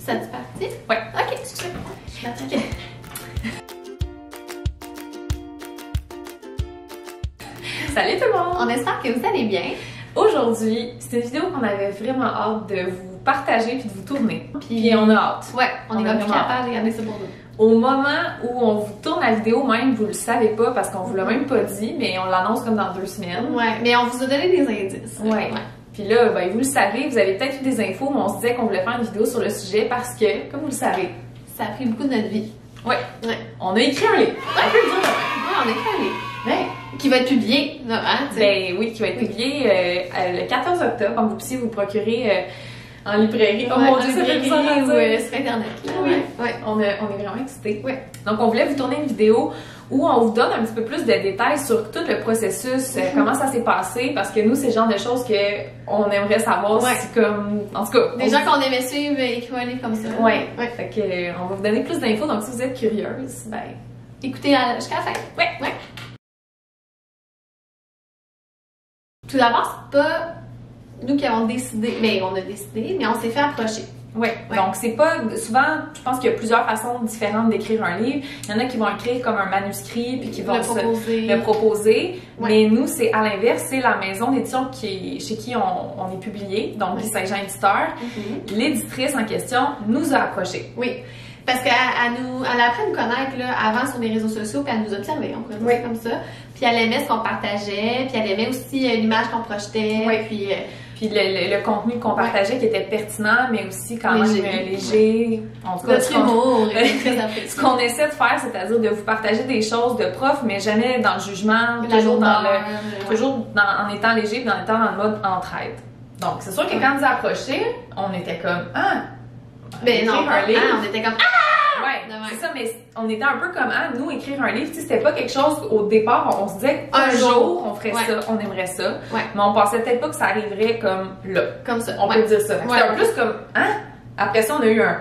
C'est parti? Ouais. Ok, super. Ok. Salut tout le monde! On espère que vous allez bien. Aujourd'hui, c'est une vidéo qu'on avait vraiment hâte de vous partager puis de vous tourner. Puis on a hâte. Ouais, on est a pas plus vraiment capable de regarder ça pour nous. Au moment où on vous tourne la vidéo, même vous le savez pas parce qu'on vous l'a même pas dit, mais on l'annonce comme dans 2 semaines. Ouais, mais on vous a donné des indices. Ouais. Puis là, ben, vous le savez, vous avez peut-être eu des infos, mais on se disait qu'on voulait faire une vidéo sur le sujet parce que, comme vous le savez, Ça a pris beaucoup de notre vie. ouais, Ouais. on a écrit un livre. On peut le dire. Ouais, on est calé. Ouais. Qui va être publié, là, hein? tu sais. Ben oui, qui va être publié le 14 octobre, donc vous puissiez vous procurer en librairie. Oh Ouais, mon Dieu, ça fait bizarre à ou dire. sur Internet. Là, Oui. Ouais. On est vraiment excités. Ouais. Donc, on voulait vous tourner une vidéo où on vous donne un petit peu plus de détails sur tout le processus, comment ça s'est passé, parce que nous, c'est le genre de choses qu'on aimerait savoir Ouais. si comme... En tout cas... Des gens qu'on aimait suivre et écrivent un livre comme ça. Ouais. Ouais. Fait que, on va vous donner plus d'infos, donc si vous êtes curieuse, ben... Écoutez jusqu'à la fin. Ouais. Ouais. Tout d'abord, c'est pas nous qui avons décidé, mais on a décidé, mais on s'est fait approcher. Ouais. Donc, c'est pas... Souvent, je pense qu'il y a plusieurs façons différentes d'écrire un livre. Il y en a qui vont écrire comme un manuscrit, puis qui vont Le proposer. le proposer. Ouais. Mais nous, c'est à l'inverse, c'est la maison d'édition chez qui on est publié, donc Ouais. Guy Saint-Jean Éditeur. L'éditrice en question nous a approchés. Oui. Parce qu'elle elle a appris à nous connaître là, avant sur les réseaux sociaux, puis elle nous observait, on pourrait dire ça comme ça. Puis elle aimait ce qu'on partageait, puis elle aimait aussi l'image qu'on projetait, Oui. puis Puis le contenu qu'on partageait qui était pertinent, mais aussi quand Léger. même léger. En tout cas, notre humour est très apprécié. ce qu'on essaie de faire, c'est-à-dire de vous partager des choses de prof, mais jamais dans le jugement, La toujours dans lourdeur, le, toujours en étant léger, puis en étant dans le mode entraide. Donc, c'est sûr que quand on nous a approchés, on était comme Ben non, écrire un livre. on était comme Ouais, De même. c'est ça, mais on était un peu comme, nous, écrire un livre, tu sais, c'était pas quelque chose, au départ, on se disait, Un un jour, jour, on ferait ouais. ça, on aimerait ça, Ouais. mais on pensait peut-être pas que ça arriverait comme là. comme ça. On Ouais. peut dire ça. C'était Ouais. un peu plus comme, Après ça, on a eu un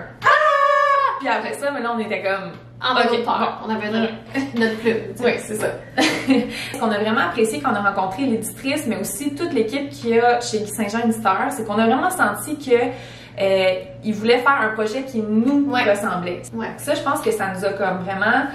puis après ça, mais là, on était comme, En ok, mode peur. On avait notre plume. tu sais. oui, c'est ça. Ce qu'on a vraiment apprécié quand on a rencontré l'éditrice, mais aussi toute l'équipe qu'il y a chez Guy Saint-Jean Éditeur, c'est qu'on a vraiment senti que il voulait faire un projet qui nous Ouais. ressemblait. Ouais. Ça, je pense que ça nous a comme vraiment...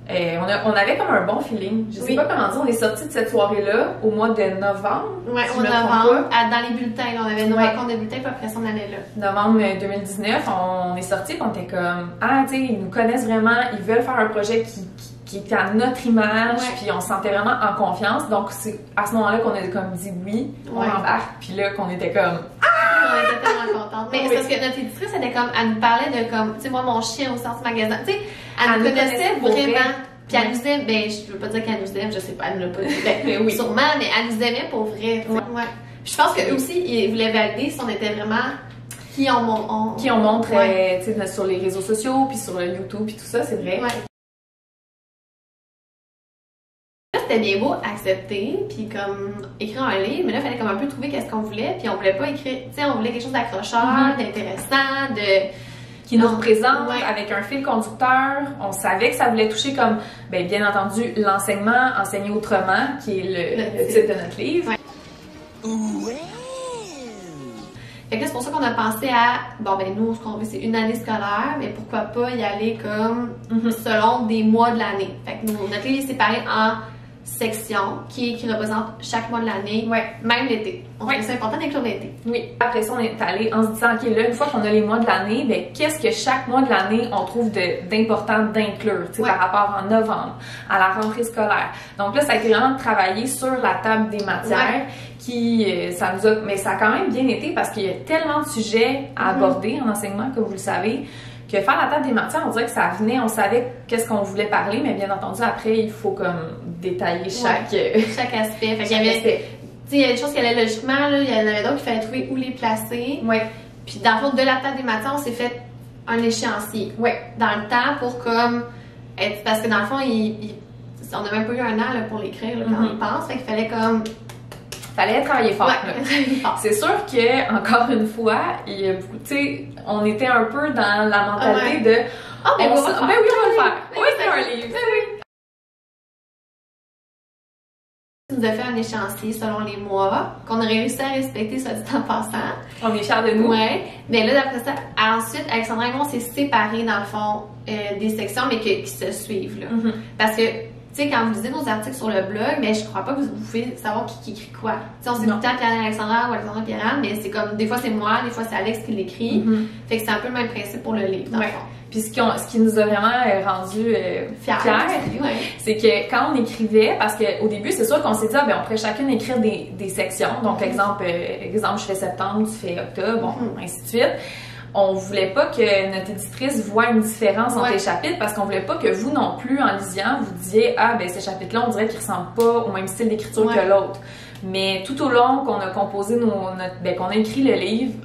on avait comme un bon feeling. Je sais Oui. pas comment dire, on est sorti de cette soirée-là au mois de novembre. Ouais, si je au me trompe novembre, dans les bulletins, là, on avait une Ouais. rencontre de bulletins, puis après ça, on allait là. Novembre 2019, on est sorti et on était comme, tu sais, ils nous connaissent vraiment, ils veulent faire un projet qui est à notre image, Ouais. puis on se sentait vraiment en confiance. Donc, c'est à ce moment-là qu'on a comme dit oui, on Ouais. embarque, puis là, qu'on était comme, On était tellement contentes. Mais Oui. c'est parce que notre éditrice, elle était comme, elle nous parlait de comme, tu sais, moi, mon chien au sens magasin. Tu sais, elle Elle nous nous connaissait connaissait pour vraiment. vrai. Puis elle Ouais. nous aimait, ben, je veux pas dire qu'elle nous aime, je sais pas, elle nous l'a pas dit. Ben, Mais oui. sûrement, mais elle nous aimait pour vrai. tu sais. Ouais. Puis je pense qu'eux aussi, ils voulaient valider si on était vraiment qui on montre Ouais. tu sais, sur les réseaux sociaux, puis sur YouTube, puis tout ça, c'est vrai. Ouais. Là, c'était bien beau accepter, puis comme écrire un livre, mais là, il fallait comme un peu trouver qu'est-ce qu'on voulait, puis on voulait pas écrire, tu sais, on voulait quelque chose d'accrocheur, d'intéressant, Qui nous Non. représente Ouais. avec un fil conducteur. On savait que ça voulait toucher comme, bien entendu, l'enseignement, enseigner autrement, qui est le titre de notre livre. Ouais. Fait que là, c'est pour ça qu'on a pensé à, bon, ben nous, ce qu'on veut, c'est une année scolaire, mais pourquoi pas y aller comme selon des mois de l'année. Fait que nous, notre livre est séparé en sections qui représentent chaque mois de l'année, Ouais. même l'été. On Ouais. trouve ça important d'inclure l'été. Oui. Après ça, on est allé en se disant, OK, là, une fois qu'on a les mois de l'année, ben, qu'est-ce que chaque mois de l'année, on trouve d'important d'inclure, tu sais, Ouais. par rapport en novembre, à la rentrée scolaire. Donc là, ça a été vraiment de travailler sur la table des matières, ça nous a, mais ça a quand même bien été parce qu'il y a tellement de sujets à aborder en enseignement, comme vous le savez, que faire la table des matières, on dirait que ça venait, on savait qu'est-ce qu'on voulait parler, mais bien entendu, après, il faut comme détailler chaque Chaque aspect. Fait qu'il y chaque avait, aspect. tu sais, il y a des choses qui allaient logiquement, là, il y en avait d'autres qu'il fallait trouver où les placer. Ouais. Puis dans le fond, de la table des matières, on s'est fait un échéancier. Ouais. Dans le temps pour comme être, parce que dans le fond, on n'a même pas eu un an là, pour l'écrire là, quand on y pense, fait qu'il fallait comme Fallait travailler fort. là. travailler fort. C'est sûr que, encore une fois, il y a beaucoup, tu sais, on était un peu dans la mentalité de Ah, ben, on va le faire. oui, on va le faire. Ben Oui, oui, c'est un livre. Ben oui. Il nous a fait un échéancier selon les mois, qu'on a réussi à respecter, soit dit en passant. On est fiers de nous. Ouais. Mais là, d'après ça, ensuite, Alexandra et moi, on s'est séparés, dans le fond, des sections, mais qui se suivent, là. Parce que, tu sais, quand vous lisez nos articles sur le blog, mais je crois pas que vous pouvez savoir qui écrit quoi. Tu sais, on sait tout le temps Pierre Alexandra ou Alexandra Pierre-Anne, mais c'est comme, des fois c'est moi, des fois c'est Alex qui l'écrit. Fait que c'est un peu le même principe pour le livre, dans le fond. Puis ce qui nous a vraiment rendu fiers, c'est que quand on écrivait, parce qu'au début, c'est sûr qu'on s'est dit, ah, ben, on pourrait chacune écrire des sections. Donc, exemple, je fais septembre, tu fais octobre, bon, ainsi de suite. On voulait pas que notre éditrice voie une différence entre les chapitres parce qu'on voulait pas que vous non plus, en lisant, vous disiez, ah, ben, ces chapitres-là, on dirait qu'ils ressemblent pas au même style d'écriture que l'autre. Mais tout au long qu'on a composé qu'on a écrit le livre,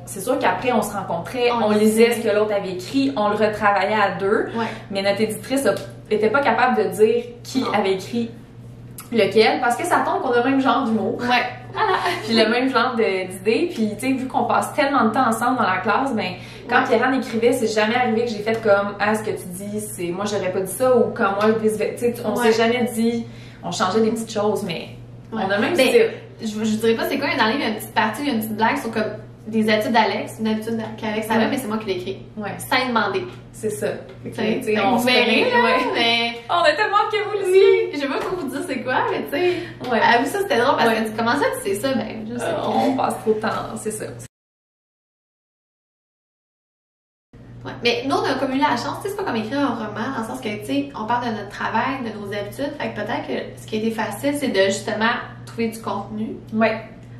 c'est sûr qu'après on se rencontrait, on lisait ce que l'autre avait écrit, on le retravaillait à deux, mais notre éditrice était pas capable de dire qui avait écrit lequel, parce que ça tombe qu'on a le même genre d'humour. Puis le même genre d'idées, puis tu sais, vu qu'on passe tellement de temps ensemble dans la classe, ben quand Pierre-Anne écrivait, c'est jamais arrivé que j'ai fait comme, ah, ce que tu dis, c'est moi j'aurais pas dit ça, ou comme moi, tu sais, on s'est jamais dit, on changeait des petites choses, mais on a même style. Je dirais pas c'est quoi, dans le livre, il y a une petite partie, il y a une petite blague sur comme des études d'Alex, une habitude qu'Alex avait, mais c'est moi qui l'ai écrit. Sans demander. C'est ça. On verrait, mais... On a tellement hâte que vous le disiez. Je sais pas trop vous dire c'est quoi, mais tu sais... À vous, ça, c'était drôle, parce que comment ça, tu sais ça? Ben, je sais pas. On passe trop de temps, c'est ça. Mais nous, on a comme eu la chance, tu sais, c'est pas comme écrire un roman, dans le sens que, tu sais, on parle de notre travail, de nos habitudes, fait que peut-être que ce qui a été facile, c'est de justement trouver du contenu.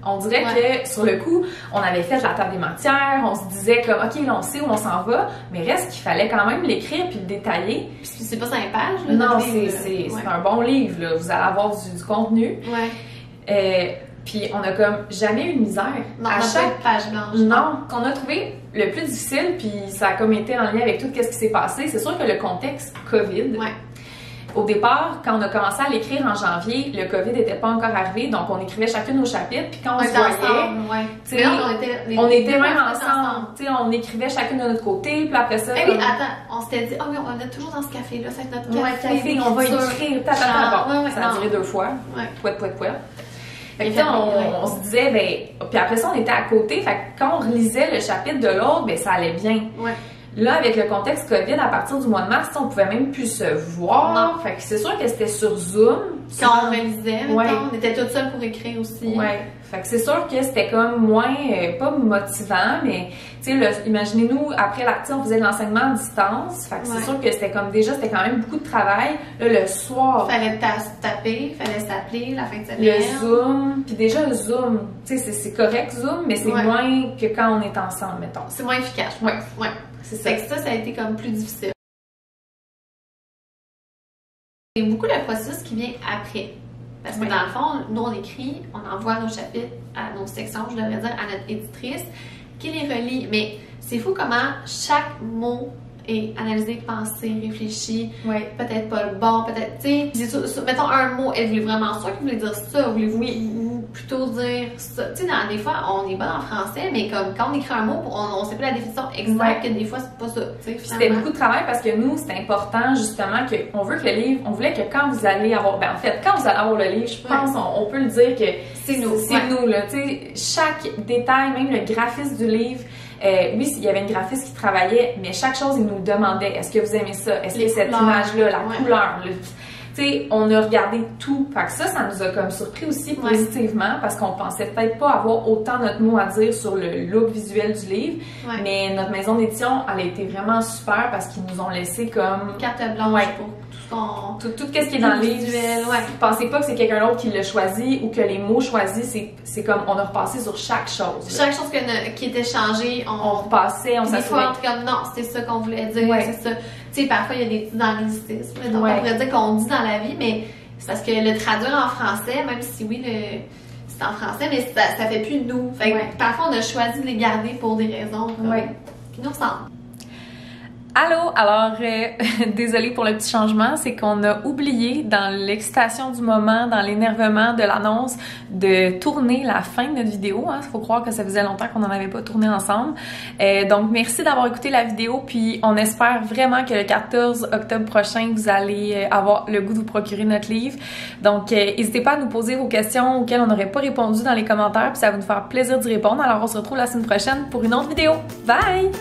On dirait que, sur le coup, on avait fait la table des matières, on se disait comme, OK, là, on sait où on s'en va, mais reste qu'il fallait quand même l'écrire puis le détailler. Puis c'est pas 5 pages, là. Non, c'est un bon livre, là. Vous allez avoir du contenu. Puis on a comme jamais eu de misère. Non, à chaque page blanche. Non, qu'on a trouvé le plus difficile, puis ça a comme été en lien avec tout ce qui s'est passé. C'est sûr que le contexte COVID. Au départ, quand on a commencé à l'écrire en janvier, le COVID n'était pas encore arrivé, donc on écrivait chacun nos chapitres, puis quand on se voyait, on était même ensemble. On écrivait chacun de notre côté, puis après ça... Oui, attends, on s'était dit, on est toujours dans ce café-là, c'est notre café, on va écrire, ça a duré 2 fois, pouet. Fait que on se disait, ben, puis après ça, on était à côté, fait que quand on relisait le chapitre de l'autre, ben, ça allait bien. Là, avec le contexte COVID, à partir du mois de mars, on pouvait même plus se voir. Fait que c'est sûr que c'était sur Zoom. Quand on réalisait, on était toutes seules pour écrire aussi. Fait que c'est sûr que c'était comme moins, pas motivant, mais tu sais, imaginez-nous, après on faisait de l'enseignement à distance. Fait que c'est sûr que c'était comme c'était quand même beaucoup de travail. Là, le soir. Fallait taper, fallait s'appeler la fin de semaine. Le Zoom. Puis déjà, le Zoom, tu sais, c'est correct Zoom, mais c'est moins que quand on est ensemble, mettons. C'est moins efficace. C'est ça. Fait que ça a été comme plus difficile. C'est beaucoup le processus qui vient après. Parce que dans le fond, nous on écrit, on envoie nos chapitres à nos sections, je devrais dire, à notre éditrice, qui les relit. Mais c'est fou comment chaque mot est analysé, pensé, réfléchi. Peut-être pas le bon, peut-être, tu sais, mettons un mot, elle voulait vraiment ça, que vous voulez dire ça, voulez-vous plutôt dire ça? Tu sais, des fois, on est bon en français, mais comme quand on écrit un mot, on sait pas la définition exacte, que des fois, c'est pas ça, tu sais, c'était beaucoup de travail parce que nous, c'est important, justement, qu'on veut que le livre, on voulait que quand vous allez avoir, ben en fait, quand vous allez avoir le livre, je pense, on peut le dire que c'est nous. C'est nous, là, tu sais, chaque détail, même le graphisme du livre, oui, il y avait une graphiste qui travaillait, mais chaque chose, il nous demandait, est-ce que vous aimez ça? Est-ce que cette image-là, la couleur, tu sais, on a regardé tout. Fait que ça nous a comme surpris aussi positivement parce qu'on pensait peut-être pas avoir autant notre mot à dire sur le look visuel du livre. Mais notre maison d'édition, elle a été vraiment super parce qu'ils nous ont laissé comme... carte blanche pour tout ce qui est dans le livre. Pensez pas que c'est quelqu'un d'autre qui l'a choisi ou que les mots choisis, c'est comme on a repassé sur chaque chose. Chaque chose qui était changée, on repassait, on s'assurait. Des fois, comme non, c'était ça qu'on voulait dire, c'est ça. Tu sais, parfois il y a des petits anglicismes, on pourrait dire qu'on dit dans la vie, mais c'est parce que le traduire en français, même si oui, c'est en français, mais ça fait plus nous. Fait que parfois on a choisi de les garder pour des raisons qui nous ressemblent. Allô! Alors, désolée pour le petit changement, c'est qu'on a oublié dans l'excitation du moment, dans l'énervement de l'annonce, de tourner la fin de notre vidéo. Hein. Faut croire que ça faisait longtemps qu'on n'en avait pas tourné ensemble. Donc, merci d'avoir écouté la vidéo, puis on espère vraiment que le 14 octobre prochain, vous allez avoir le goût de vous procurer notre livre. Donc, n'hésitez pas à nous poser vos questions auxquelles on n'aurait pas répondu dans les commentaires, puis ça va nous faire plaisir d'y répondre. Alors, on se retrouve la semaine prochaine pour une autre vidéo. Bye!